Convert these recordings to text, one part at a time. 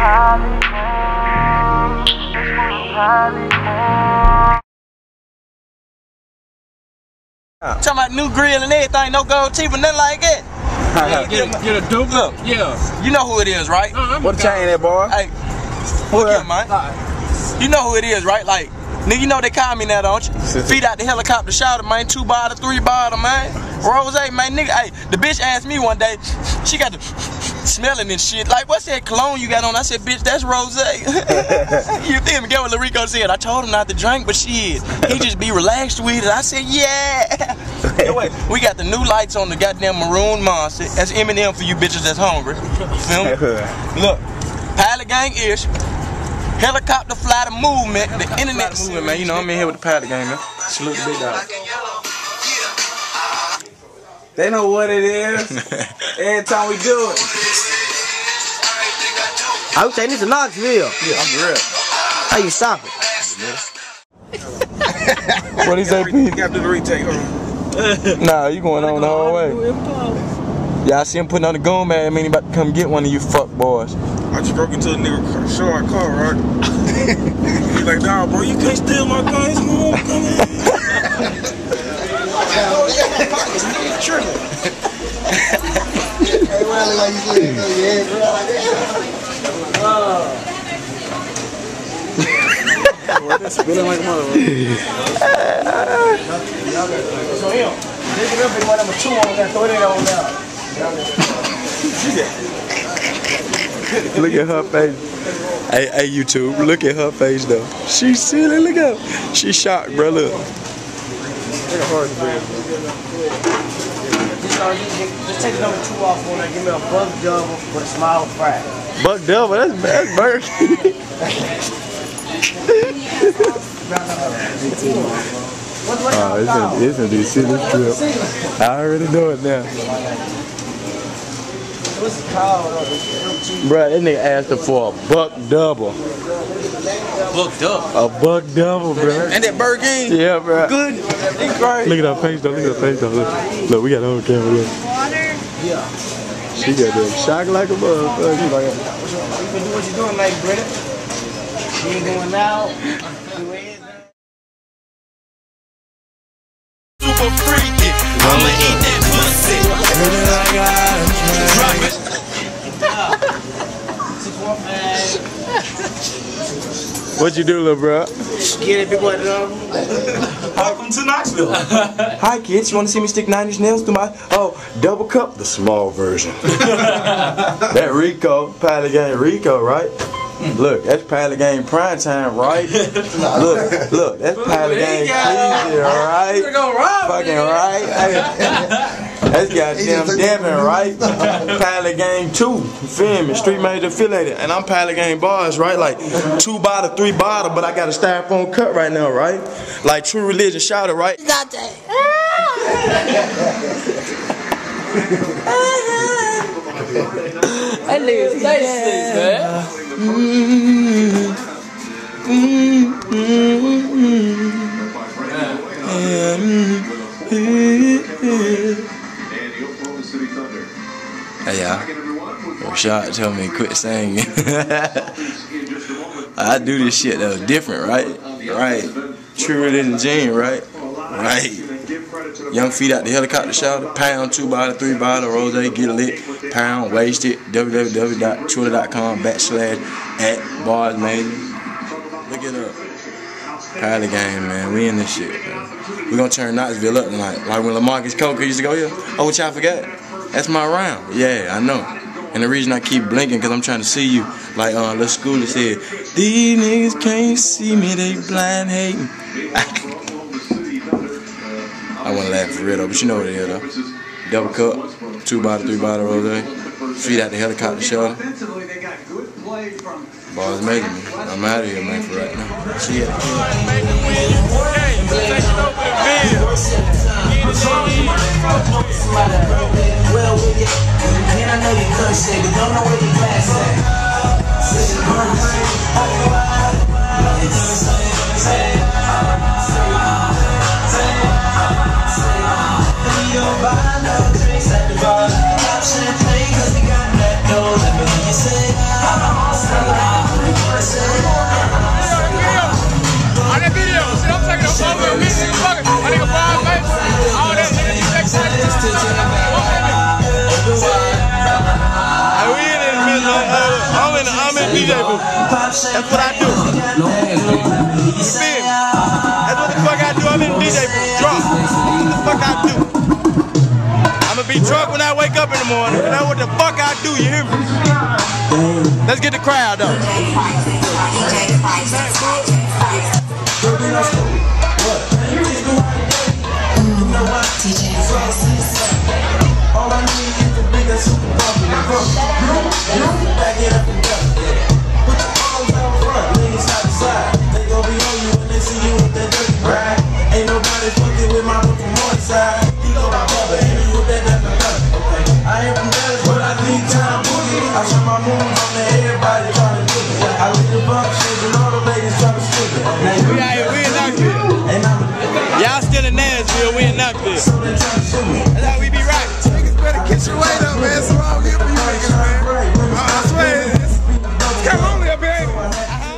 Talking about new grill and everything, no gold teeth or nothing like that. Get a dupe. Look, yeah. You know who it is, right? What chain that, boy? Hey, look here, man. You know who it is, right? Like, nigga, you know they call me now, don't you? Feet out the helicopter shouter, man. 2 bottle, 3 bottle, man. Rose, man, nigga. Hey, the bitch asked me one day, she got the smelling and shit. Like, what's that cologne you got on? I said, bitch, that's Rose. You feel me? Get what Larico said. I told him not to drink, but shit, he just be relaxed with it. I said, yeah. Anyway, we got the new lights on the goddamn maroon monster. That's Eminem for you bitches that's hungry. Feel me? Look, Pilot Gang ish. Helicopter fly the movement, the internet movement, man. You know I'm in here with the Pilot Gang, man. Salute the big dog. They know what it is. Every time we do it. I was saying this is Knoxville. Yeah, I'm real. How you stop it? What he say, Pete? You got to do the retake. Nah, you going on the whole way. Yeah, I see him putting on the goon, man. I mean, he about to come get one of you fuck boys. I just broke into a nigga showing car, right? He's like, nah, bro, you can't steal my car. It's more coming. Spilling like a motherfucker. So him, this is big one number 2 on that. Throw that on now. Look at her face. Hey, YouTube, look at her face though. She's silly, look at her. She's shocked, bro, look. Just take the number 2 off on that. Give me a buck double with a small fry. Buck double, that's Burger King. Oh, it's gonna be a silly trip. I already know it now. What's it called? Bruh, that nigga asked her for a buck double. Buck double. A buck double, bruh. And that Burger King? Yeah, bruh. Good. It's great. Look at her face though, look at her face though. Look, we got her on camera, look. Water? Yeah. She got them shocked like a motherfucker. What you doing, like, Britta? You ain't going out. Super freaky. I'ma eat that pussy. Drop it. What'd you do, little bro? Get it, big boy. Welcome to Knoxville. Hi kids, you wanna see me stick 9 inch nails through my double cup? The small version. That Rico, Pilot Gang Rico, right? Look, that's Pilot Gang prime time, right? Look, that's Pilot Gang Easy, right? Fucking right. That's goddamn Devin, right? Pilot Gang 2, you feel me? Street Major affiliated, and I'm Pilot Gang bars, right? Like 2 bottle, 3 bottle, but I got a styrofoam cut right now, right? Like True Religion shouted, right? Got that. That nigga's tasty, man. Hey y'all, Rashad told me to quit singing. I do this shit though, different, right? Right. True Religion Gene, right? Right. Young feet out the helicopter shouter, pound, 2 bottle, 3 bottle, rose, get lit, pound, wasted, www.twitter.com/@barsmajor. Look it up. Pilot Gang, man, we in this shit, man. We gonna turn Knoxville up tonight. Like when LaMarcus Coker used to go here. Oh, what y'all forgot? That's my round. Yeah, I know. And the reason I keep blinking, cause I'm trying to see you. Like Lil Schooler said, these niggas can't see me, they blind hating. I wanna laugh for real though, but you know what it is though. Double cup, 2 bottle, 3 bottle rose, feet out the helicopter shoulder. Bars Major, man. I'm out of here, man, for right now. See ya. Well with you, and I know you couldn't say, but don't know where your class at. You don't buy no drinks at the bar. Pop champagne 'cause we got that dough. Let me hear you say, I'm in DJ booth. That's what I do. You feel me? That's what the fuck I do. I'm in DJ booth. Drunk. What the fuck I do? I'ma be drunk when I wake up in the morning. That's what the fuck I do. You hear me? Let's get the crowd up. All I need is the biggest super pumpkin. Back it up and down. Put your arms out front, ladies side to side. They gon' be on you when they see you with that dirty ride. Ain't nobody fucking with my book from one side. He go my brother, and he with that dirty ride. Okay, I ain't from Dallas, but I need time boogie. I show my moves on to everybody trying to do it. I leave the bump shit and all the ladies trying to strip it. We out here, we in Knoxville. Y'all still in Nashville, we in Knoxville. That's how we be right. Niggas better get your weight up, man. So I'm here for you niggas, man. I swear, it's kind of lonely up here, ain't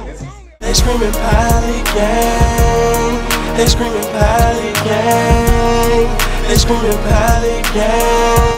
it? They screaming Pilot Gang. They screaming Pilot Gang. They screaming Pilot Gang.